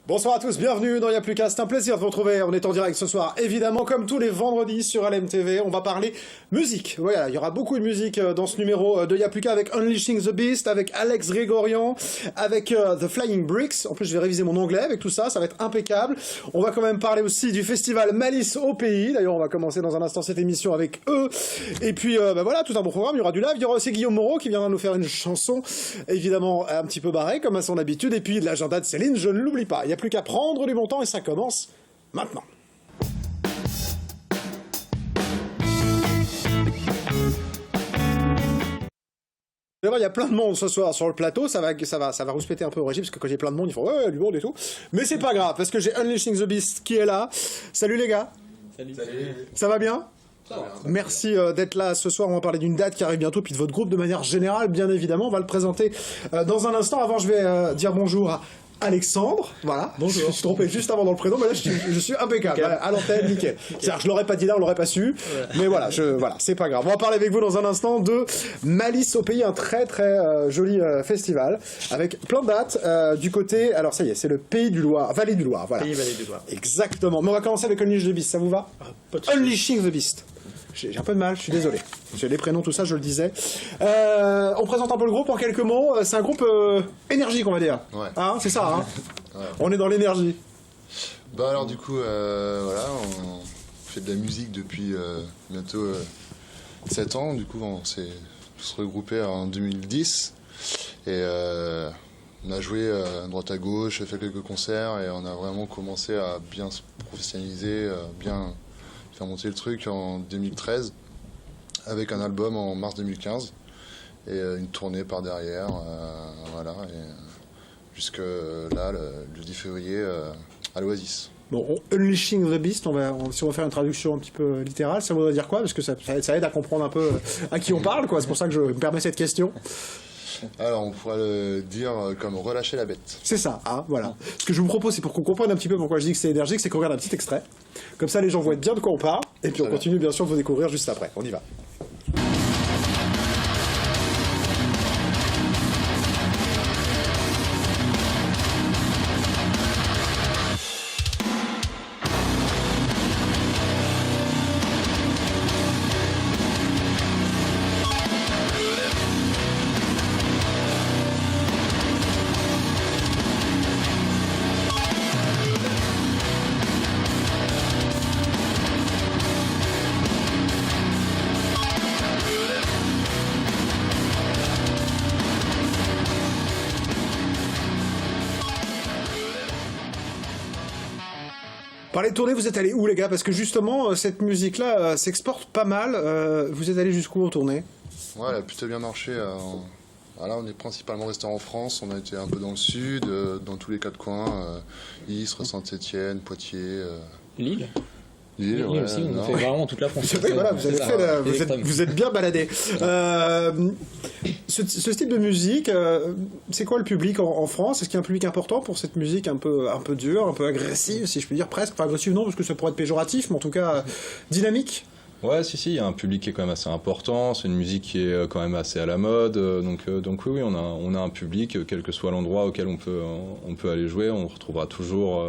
Bonsoir à tous, bienvenue dans Y'a plus qu'à, c'est un plaisir de vous retrouver, on est en direct ce soir, évidemment, comme tous les vendredis sur LMTV, on va parler musique, voilà, il y aura beaucoup de musique dans ce numéro de Y'a plus qu'à avec Unleashing the Beast, avec Alex Grégorian, avec The Flying Bricks, en plus je vais réviser mon anglais avec tout ça, ça va être impeccable, on va quand même parler aussi du festival Malice au pays, d'ailleurs on va commencer dans un instant cette émission avec eux, et puis voilà, tout un bon programme, il y aura du live, il y aura aussi Guillaume Moreau qui viendra nous faire une chanson, évidemment un petit peu barrée comme à son habitude, et puis l'agenda de Céline, je ne l'oublie pas, il n'y a plus qu'à prendre du bon temps et ça commence maintenant. D'abord, il y a plein de monde ce soir sur le plateau, ça va rouspéter un peu au régime, parce que quand j'ai plein de monde, ils font ouais, du monde et tout. Mais c'est pas grave, parce que j'ai Unleashing the Beast qui est là. Salut les gars. Salut. Ça va bien? Merci d'être là ce soir, on va parler d'une date qui arrive bientôt, puis de votre groupe de manière générale, bien évidemment. On va le présenter dans un instant. Avant, je vais dire bonjour à Alexandre, voilà. Bonjour. Je me suis trompé juste avant dans le prénom, mais là je suis impeccable. Voilà, à l'antenne, nickel. C'est-à-dire, je l'aurais pas dit là, on l'aurait pas su. Mais voilà, c'est pas grave. On va parler avec vous dans un instant de Malice au pays, un très très joli festival avec plein de dates du côté. Alors ça y est, c'est le Pays du Loir, Vallée du Loir, voilà. Pays Vallée du Loir. Exactement. Mais on va commencer avec Unleashing the Beast, ça vous va? Unleashing the Beast. J'ai un peu de mal, je suis désolé. J'ai les prénoms, tout ça, je le disais. On présente un peu le groupe en quelques mots. C'est un groupe énergique, on va dire. Ouais. Hein, c'est ça, hein. Ouais. On est dans l'énergie. Bah alors du coup, voilà, on fait de la musique depuis bientôt 7 ans. Du coup, on s'est tous regroupés en 2010. Et on a joué à droite à gauche, fait quelques concerts. Et on a vraiment commencé à bien se professionnaliser, bien faire monter le truc en 2013 avec un album en mars 2015 et une tournée par derrière, voilà, et jusque là le 10 février à l'Oasis. Bon, Unleashing the Beast, si on va faire une traduction un petit peu littérale, ça voudrait dire quoi? Parce que ça aide à comprendre un peu à qui on parle, quoi. C'est pour ça que je me permets cette question. Alors, on pourrait le dire comme relâcher la bête. C'est ça, hein, voilà. Ce que je vous propose, c'est pour qu'on comprenne un petit peu pourquoi je dis que c'est énergique, c'est qu'on regarde un petit extrait. Comme ça, les gens vont être bien de quoi on parle. Et puis on continue, bien sûr, de vous découvrir juste après. On y va. Parlez de tournée, vous êtes allés où les gars? Parce que justement, cette musique-là s'exporte pas mal. Vous êtes allés jusqu'où en tournée? Ouais, elle a plutôt bien marché. Voilà, on est principalement resté en France. On a été un peu dans le sud, dans tous les quatre coins. Istres, Saint-Étienne, Poitiers. Lille Lille, ouais, aussi, on a fait vraiment toute la France. Oui, voilà, vous êtes bien baladés. Ce type de musique, c'est quoi le public en France? Est-ce qu'il y a un public important pour cette musique un peu dure, un peu agressive, si je puis dire, presque? Enfin, agressive non, parce que ça pourrait être péjoratif, mais en tout cas dynamique. Ouais, si, il y a un public qui est quand même assez important, c'est une musique qui est quand même assez à la mode, donc oui, on a un public, quel que soit l'endroit auquel on peut aller jouer, on retrouvera toujours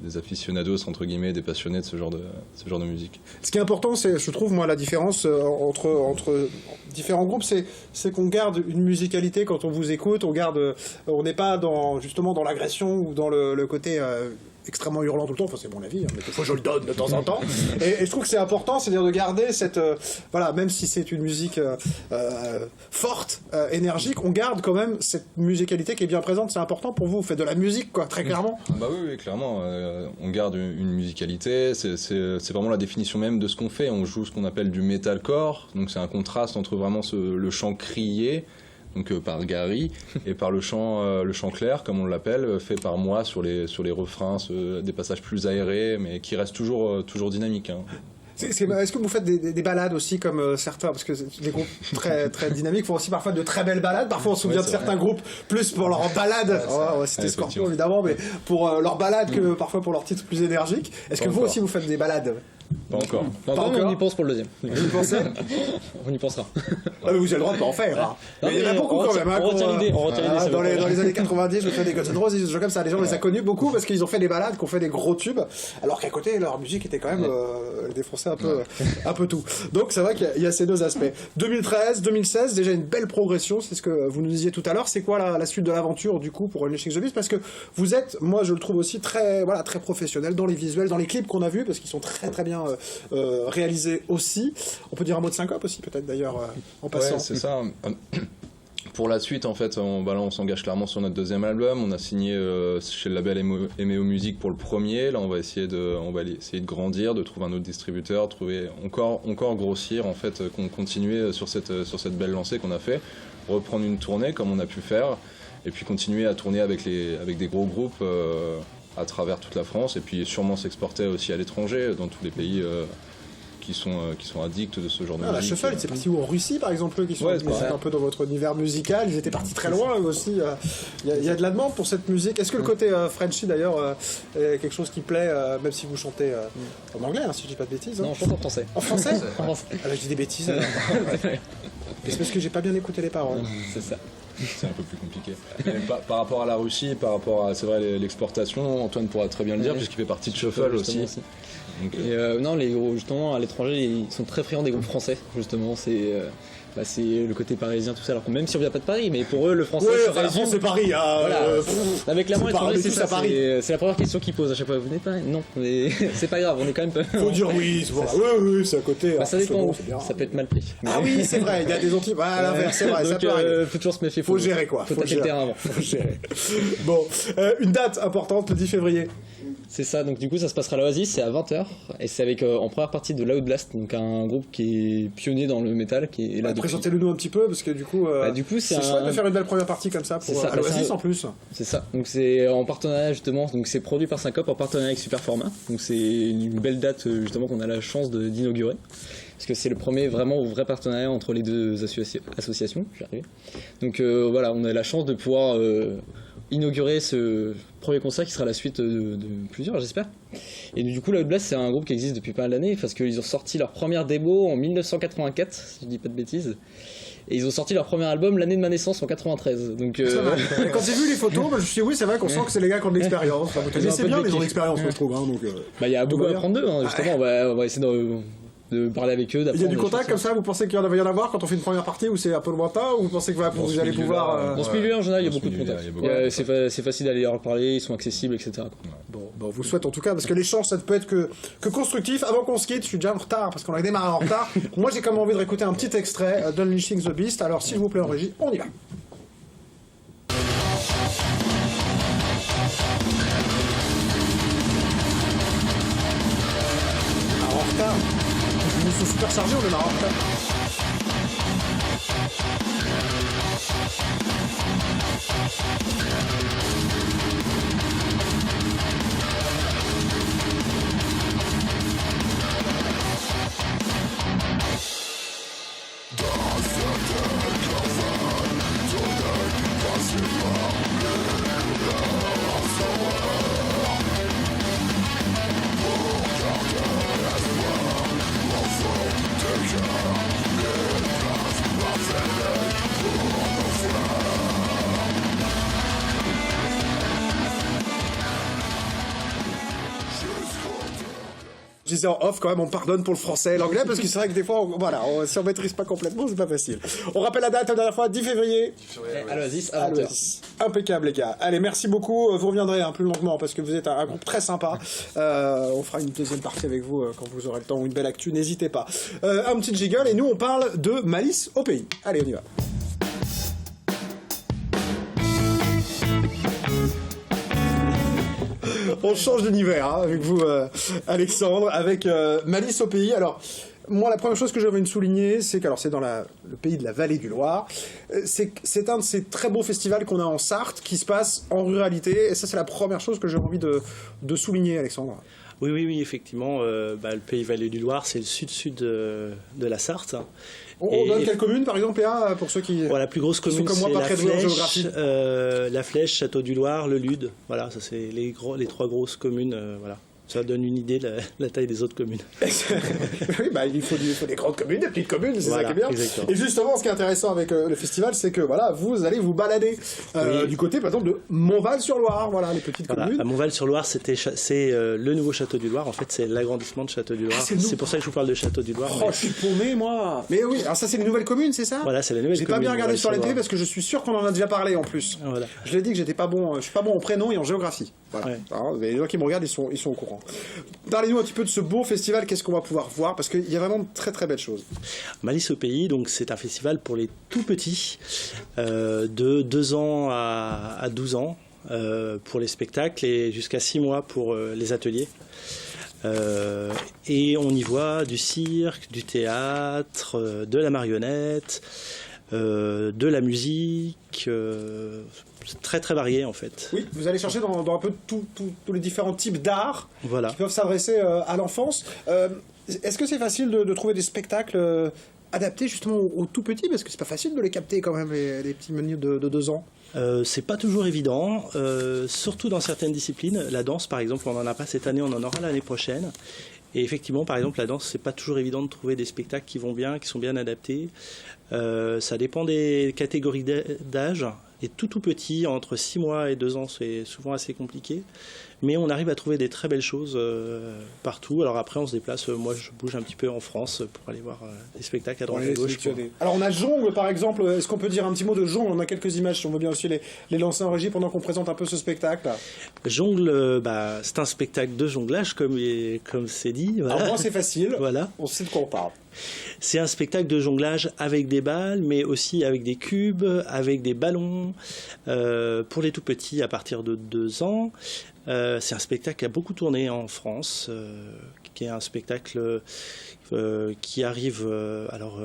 des aficionados, entre guillemets, des passionnés de ce genre de musique. Ce qui est important, c'est, je trouve, moi, la différence entre différents groupes, c'est qu'on garde une musicalité quand on vous écoute, on n'est pas justement dans l'agression ou dans le côté extrêmement hurlant tout le temps, enfin c'est mon avis, hein, mais des fois je le donne de temps en temps, et je trouve que c'est important, c'est-à-dire de garder cette, voilà, même si c'est une musique forte, énergique, on garde quand même cette musicalité qui est bien présente, c'est important pour vous, vous faites de la musique, quoi, très clairement. Bah oui, clairement, on garde une musicalité, c'est vraiment la définition même de ce qu'on fait, on joue ce qu'on appelle du metalcore, donc c'est un contraste entre vraiment le chant crié, donc par Gary, et par le chant clair, comme on l'appelle, fait par moi sur les refrains, des passages plus aérés, mais qui restent toujours dynamiques. Hein. Est-ce que vous faites des balades aussi comme certains, parce que les groupes très très dynamiques font aussi parfois de très belles balades, parfois on se souvient de certains groupes plus pour leur balade, c'était Scorpion évidemment, mais pour leur balade que parfois pour leurs titres plus énergiques. Est-ce que vous aussi vous faites des balades? Pas encore. Pas encore, mais on y pense pour le deuxième. Vous pensez? On y pensera. Ah, mais vous avez le droit de pas en faire. Hein. Non, Mais il y en a mais beaucoup on quand retient- même. Hein, on retient l'idée, c'est dans vrai. les années 90, je fais des Guns N' Roses, des choses comme ça. Les gens les a connus beaucoup parce qu'ils ont fait des balades, qu'ils ont fait des gros tubes, alors qu'à côté, leur musique était quand même défonçait un peu tout. Donc c'est vrai qu'il y a ces deux aspects. 2013, 2016, déjà une belle progression, c'est ce que vous nous disiez tout à l'heure. C'est quoi la suite de l'aventure du coup pour Unleashing the Beast? Parce que vous êtes, moi je le trouve aussi très professionnel dans les visuels, dans les clips qu'on a vus, parce qu'ils sont très bien réalisés aussi. On peut dire un mot de syncope aussi peut-être d'ailleurs en passant. Ouais, c'est ça. Pour la suite, en fait, on s'engage clairement sur notre deuxième album. On a signé chez le label MEO Music pour le premier. Là, on va essayer de grandir, de trouver un autre distributeur, encore grossir, en fait, continuer sur cette belle lancée qu'on a fait, reprendre une tournée comme on a pu faire, et puis continuer à tourner avec des gros groupes à travers toute la France, et puis sûrement s'exporter aussi à l'étranger, dans tous les pays qui sont addicts de ce genre de La musique. Shuffle, c'est parti où en Russie par exemple, eux qui sont Ouais, c'est un peu dans votre univers musical, ils étaient partis très loin eux aussi. Il y a de la demande pour cette musique. Est-ce que le côté Frenchy d'ailleurs est quelque chose qui plaît, même si vous chantez en anglais, hein, si je dis pas de bêtises? Non, Hein. je chante en français. En français? En français. Ah là, je dis des bêtises. Alors. C'est parce que j'ai pas bien écouté les paroles. C'est ça. C'est un peu plus compliqué. Mais par rapport à la Russie, par rapport à, c'est vrai, l'exportation, Antoine pourra très bien le dire, puisqu'il fait partie de Shuffle aussi. Donc, Et non, les gros, justement, à l'étranger, ils sont très friands des groupes français, justement. C'est le côté parisien, tout ça. Alors que même si on vient pas de Paris, mais pour eux, le français, Ouais, ça enfin, la résume. France, c'est Paris. Hein, Voilà. Avec la c'est moitié, pas- on est c'est tous ça. à Paris. C'est la première question qu'ils posent à chaque fois. Vous n'êtes pas? Non, mais c'est pas grave. On est quand même. Faut dire oui, c'est voilà. Oui, c'est à côté. Bah, ça hein, dépend. bon, c'est bien. Ça peut être mal pris. Ah oui, c'est vrai, il y a des anti. À l'inverse, c'est vrai, ça Donc, peut arriver. faut toujours se méfier. Faut gérer quoi. Faut taper gérer. le terrain avant. Faut gérer. Bon, une date importante, le 10 février. C'est ça, donc du coup ça se passera à l'Oasis, c'est à 20h, et c'est avec en première partie de Loud Blast, donc un groupe qui est pionnier dans le métal, qui est là depuis... Présentez-le nous un petit peu, parce que du coup, c'est chouette de faire une belle première partie comme ça C'est pour ça, à l'Oasis c'est un- en plus. C'est ça, donc c'est en partenariat justement, donc c'est produit par Syncope en partenariat avec Superformat, donc c'est une belle date justement qu'on a la chance d'inaugurer, parce que c'est le premier vraiment vrai partenariat entre les deux associations, j'y arrive. Donc voilà, on a la chance de pouvoir inaugurer ce premier concert qui sera la suite de plusieurs, j'espère. Et du coup, Loud Blast, c'est un groupe qui existe depuis pas mal d'années parce qu'ils ont sorti leur première démo en 1984, si je dis pas de bêtises. Et ils ont sorti leur premier album l'année de ma naissance en 93. Donc, C'est vrai. Et quand j'ai vu les photos, je me suis dit oui, c'est vrai qu'on sent que c'est les gars qui ont de l'expérience. Enfin, Ils ont un c'est peu bien de les gens technique. d'expérience, moi, je trouve. Hein, donc, bah, il y a beaucoup va à bien. apprendre d'eux, hein, justement. On va essayer de parler avec eux, il y a d'apprendre du des contact choses. comme ça, vous pensez qu'il va y en avoir quand on fait une première partie ou c'est un peu lointain ou vous pensez que Dans vous ce allez milieu-là, pouvoir. Dans ce milieu, en général, il y a Dans ce beaucoup de milieu-là, contacts. il y a beaucoup C'est facile d'aller leur parler, ils sont accessibles, etc. quoi. Bon, on vous le souhaite en tout cas, parce que l'échange, ça ne peut être que constructif. Avant qu'on se quitte, je suis déjà en retard, parce qu'on a démarré en retard. Moi, j'ai quand même envie de réécouter un petit extrait d'Unleashing the Beast. Alors, s'il vous plaît, en régie, on y va. Alors, en retard. Ils nous sont super chargés, on est en retard. Je disais en off, quand même, on pardonne pour le français et l'anglais, parce que c'est vrai que des fois, si on maîtrise pas complètement, c'est pas facile. On rappelle la date la dernière fois, 10 février. À l'Oasis, à à 20h. l'Oasis. Impeccable, les gars. Allez, merci beaucoup. Vous reviendrez plus longuement, parce que vous êtes un groupe très sympa. On fera une deuxième partie avec vous quand vous aurez le temps, ou une belle actu, n'hésitez pas. Un petit jiggle, et nous, on parle de Malice au pays. Allez, on y va. On change d'univers hein, avec vous, Alexandre, avec Malice au pays. Alors, moi, la première chose que j'ai envie de souligner, c'est que c'est dans le pays de la Vallée du Loir. C'est un de ces très beaux festivals qu'on a en Sarthe qui se passe en ruralité. Et ça, c'est la première chose que j'ai envie de souligner, Alexandre. Oui, effectivement. Le pays Vallée du Loir, c'est le sud-sud de la Sarthe. On donne quelle commune, par exemple, Léa, pour ceux qui... Bon, la plus grosse Ils sont commune, comme moi, c'est pas la très doués en Flèche, géographie. la Flèche, Château du Loir, le Lude. Voilà, ça c'est les trois grosses communes. Voilà. Ça donne une idée de la taille des autres communes. Oui, bah, il faut des grandes communes, des petites communes, c'est Voilà, ça qui est bien. exactement. Et justement, ce qui est intéressant avec le festival, c'est que voilà, vous allez vous balader Oui. du côté, par exemple, de Montval-sur-Loire, voilà, les petites Voilà. communes. À Montval-sur-Loire, c'est le nouveau château du Loir. En fait, c'est l'agrandissement de Château du Loir. Ah, c'est le nouveau. C'est pour ça que je vous parle de Château du Loir. Oh, je suis paumé, moi. Mais oui, alors ça, c'est les nouvelles communes, c'est ça? Voilà, c'est la nouvelle J'ai commune. pas bien regardé sur la télé Montval-sur-Loire. parce que je suis sûr qu'on en a déjà parlé en plus. Voilà. Je l'ai dit que j'étais pas bon, je suis pas bon en prénom et en géographie. Voilà. Ouais. Alors, les gens qui me regardent, ils sont au courant. Parlez-nous un petit peu de ce beau festival, qu'est-ce qu'on va pouvoir voir, parce qu'il y a vraiment de très très belles choses. Malice au pays, donc c'est un festival pour les tout petits, de 2 ans à 12 ans, pour les spectacles et jusqu'à 6 mois pour les ateliers. Et on y voit du cirque, du théâtre, de la marionnette, de la musique, c'est très très varié en fait. Oui, vous allez chercher dans un peu tous les différents types d'art Voilà. qui peuvent s'adresser à l'enfance. Est-ce que c'est facile de trouver des spectacles adaptés justement aux tout petits? Parce que c'est pas facile de les capter quand même, les petits menus de 2 ans. C'est pas toujours évident, surtout dans certaines disciplines. La danse, par exemple, on n'en a pas cette année, on en aura l'année prochaine. Et effectivement, par exemple, la danse, c'est pas toujours évident de trouver des spectacles qui vont bien, qui sont bien adaptés. Ça dépend des catégories d'âge. Et tout petit, entre 6 mois et 2 ans, c'est souvent assez compliqué. Mais on arrive à trouver des très belles choses partout. Alors après, on se déplace. Moi, je bouge un petit peu en France pour aller voir des spectacles à droite et à gauche. Alors on a Jongle par exemple, est-ce qu'on peut dire un petit mot de Jongle? On a quelques images, si on veut bien aussi les lancer en régie pendant qu'on présente un peu ce spectacle. Jongle, c'est un spectacle de jonglage, comme c'est dit. Voilà. Alors moi c'est facile, Voilà. on sait de quoi on parle. C'est un spectacle de jonglage avec des balles, mais aussi avec des cubes, avec des ballons, pour les tout petits à partir de 2 ans. C'est un spectacle qui a beaucoup tourné en France, qui est un spectacle qui arrive...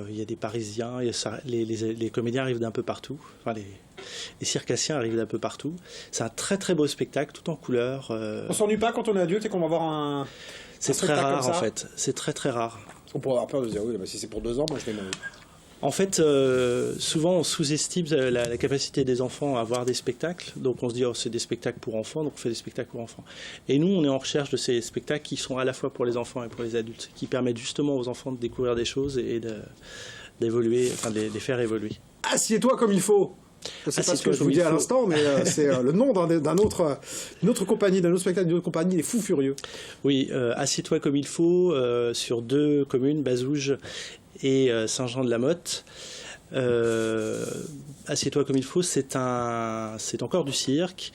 il y a des Parisiens, les comédiens arrivent d'un peu partout, enfin les circassiens arrivent d'un peu partout. C'est un très très beau spectacle, tout en couleurs. On s'ennuie pas quand on est adulte et qu'on va voir un C'est très spectacle rare comme en ça? fait, c'est très très rare. On pourrait avoir peur de se dire oui, si c'est pour 2 ans, moi je vais m'ennuyer. En fait, souvent on sous-estime la capacité des enfants à voir des spectacles. Donc on se dit, oh, c'est des spectacles pour enfants, donc on fait des spectacles pour enfants. Et nous, on est en recherche de ces spectacles qui sont à la fois pour les enfants et pour les adultes, qui permettent justement aux enfants de découvrir des choses et d'évoluer, enfin de les faire évoluer. Assieds-toi comme il faut. Je sais pas ce que je vous dis à l'instant, mais c'est le nom d'une autre compagnie, d'un autre spectacle d'une autre compagnie, les Fous Furieux. Oui, assieds-toi comme il faut, sur 2 communes, Bazouges et Saint-Jean-de-la-Motte. Assieds-toi comme il faut, c'est encore du cirque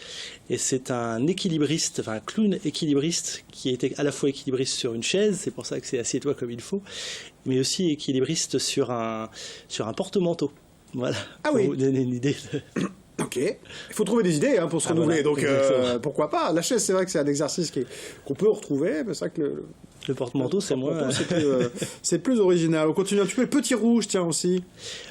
et c'est un équilibriste, enfin un clown équilibriste qui était à la fois équilibriste sur une chaise, c'est pour ça que c'est assieds-toi comme il faut, mais aussi équilibriste sur un porte-manteau. Voilà. Ah oui. Pour vous donner une idée. Ok. Il faut trouver des idées pour se renouveler, voilà, donc exactement. pourquoi pas. La chaise, c'est vrai que c'est un exercice qu'on peut retrouver, mais c'est vrai que Le porte-manteau, c'est moins. c'est plus original. On continue un petit peu. Petit Rouge, tiens aussi.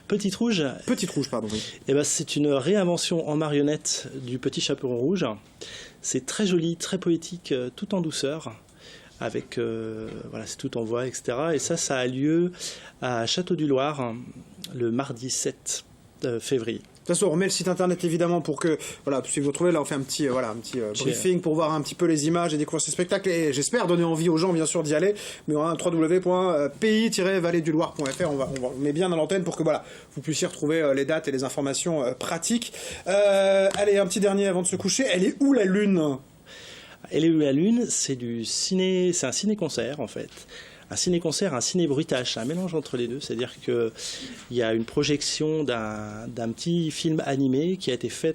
Petite Rouge. Petite Rouge, pardon. Oui. Eh ben, c'est une réinvention en marionnette du Petit Chaperon Rouge. C'est très joli, très poétique, tout en douceur. Avec, c'est tout en voix, etc. Et ça a lieu à Château-du-Loir le mardi 7 février. De toute façon, on met le site internet évidemment pour que, voilà, si vous retrouvez là, on fait un petit briefing pour voir un petit peu les images et découvrir ces spectacles. Et j'espère donner envie aux gens, bien sûr, d'y aller. Mais on a un www.pays-valleduloir.fr. On met bien dans l'antenne pour que, voilà, vous puissiez retrouver les dates et les informations pratiques. Allez, un petit dernier avant de se coucher. Elle est où la Lune? Elle est où la Lune? C'est un ciné-concert en fait. Un ciné-concert, un ciné-bruitage, c'est un mélange entre les deux, c'est-à-dire qu'il y a une projection d'un petit film animé qui a été fait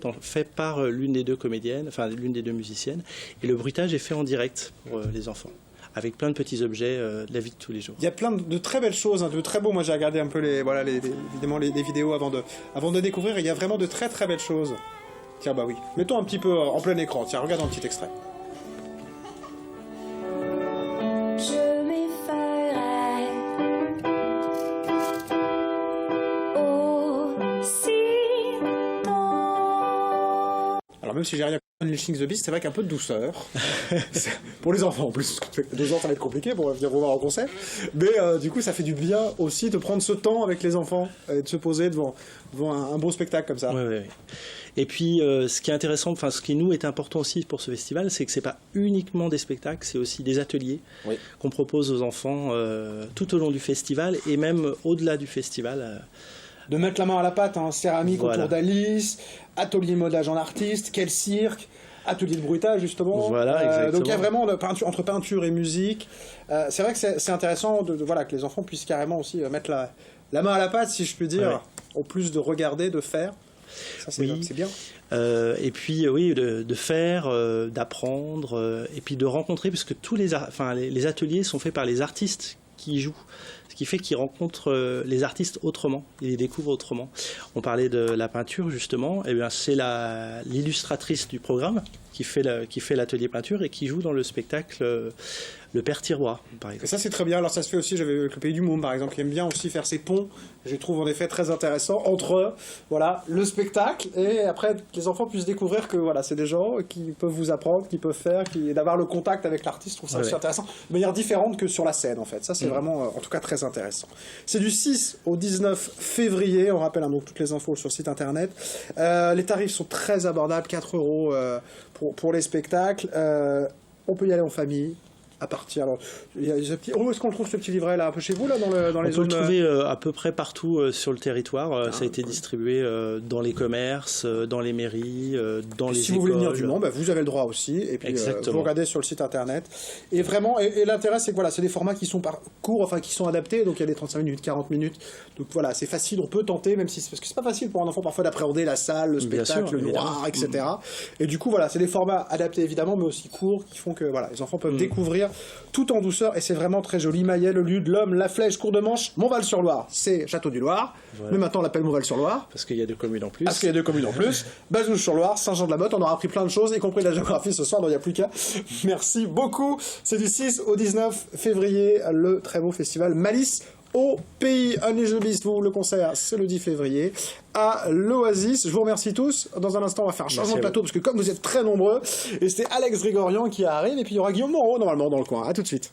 par l'une des 2 comédiennes, enfin l'une des 2 musiciennes, et le bruitage est fait en direct pour les enfants, avec plein de petits objets de la vie de tous les jours. Il y a plein de très belles choses, de très beaux. Moi, j'ai regardé un peu évidemment les vidéos avant de découvrir. Il y a vraiment de très très belles choses. Tiens, bah oui. Mettons un petit peu en plein écran. Tiens, regarde un petit extrait. Je m'effaierai aussitôt. Alors même si j'ai rien contre Unleashing the Beast, c'est vrai qu'un peu de douceur. Pour les enfants en plus. 2 ans, ça va être compliqué pour venir vous voir en concert. Mais du coup, ça fait du bien aussi de prendre ce temps avec les enfants et de se poser devant un beau spectacle comme ça. Ouais. Et puis, ce qui est intéressant, enfin, ce qui nous est important aussi pour ce festival, c'est que c'est pas uniquement des spectacles, c'est aussi des ateliers qu'on propose aux enfants tout au long du festival et même au-delà du festival. De mettre la main à la pâte, hein, céramique Voilà. autour d'Alice, atelier modelage en artiste, quel cirque, atelier de bruitage justement. Voilà, exactement. Donc il y a vraiment entre peinture et musique. C'est vrai que c'est intéressant voilà, que les enfants puissent carrément aussi mettre la main à la pâte, si je puis dire, en plus de regarder, de faire. Ça, c'est bien. Et puis, oui, de faire, d'apprendre, et puis de rencontrer, puisque tous les ateliers sont faits par les artistes qui y jouent. Ce qui fait qu'ils rencontrent les artistes autrement, ils les découvrent autrement. On parlait de la peinture, justement, et bien c'est l'illustratrice du programme qui fait l'atelier peinture et qui joue dans le spectacle Le Père Tiroir, par exemple. Et ça, c'est très bien. Alors, ça se fait aussi, j'avais avec le Pays du Môme, par exemple, qui aime bien aussi faire ses ponts. Je trouve en effet très intéressant entre le spectacle et après que les enfants puissent découvrir que voilà, c'est des gens qui peuvent vous apprendre, qui peuvent faire, et d'avoir le contact avec l'artiste. Je trouve ça aussi intéressant, de manière différente que sur la scène, en fait. Ça, c'est vraiment, en tout cas, très intéressant. C'est du 6 au 19 février. On rappelle donc toutes les infos sur le site internet. Les tarifs sont très abordables, 4 € pour les spectacles. On peut y aller en famille. À partir, alors, il y a ce petit... Où est-ce qu'on le trouve ce petit livret là, un peu chez vous là, dans les zones? On peut le trouver à peu près partout sur le territoire. Ça a été distribué dans les commerces, dans les mairies, dans les écoles. Si vous voulez venir du Mans, vous avez le droit aussi. Et puis vous regardez sur le site internet. Et vraiment, et l'intérêt c'est que voilà, c'est des formats qui sont courts, enfin qui sont adaptés. Donc il y a des 35 minutes, 40 minutes. Donc voilà, c'est facile, on peut tenter, même si parce que c'est pas facile pour un enfant parfois d'appréhender la salle, le spectacle, le noir, etc. Et du coup voilà, c'est des formats adaptés évidemment, mais aussi courts qui font que voilà, les enfants peuvent découvrir tout en douceur, et c'est vraiment très joli. Maillet, le Lude, l'Homme, la Flèche, Cour de Manche, Montval-sur-Loire, c'est Château du Loir, mais maintenant on l'appelle Montval-sur-Loire. Parce qu'il y a 2 communes en plus. Bazouges-sur-Loire, Saint-Jean-de-la-Motte, on aura appris plein de choses, y compris de la géographie ce soir, donc il n'y a plus qu'à. Merci beaucoup. C'est du 6 au 19 février, le très beau festival Malice au Pays. Unleashing the Beast, le concert, c'est le 10 février à l'Oasis. Je vous remercie tous. Dans un instant, on va faire un changement de plateau, parce que comme vous êtes très nombreux, et c'était Alex Grigorian qui arrive, et puis il y aura Guillaume Moreau, normalement, dans le coin. À tout de suite.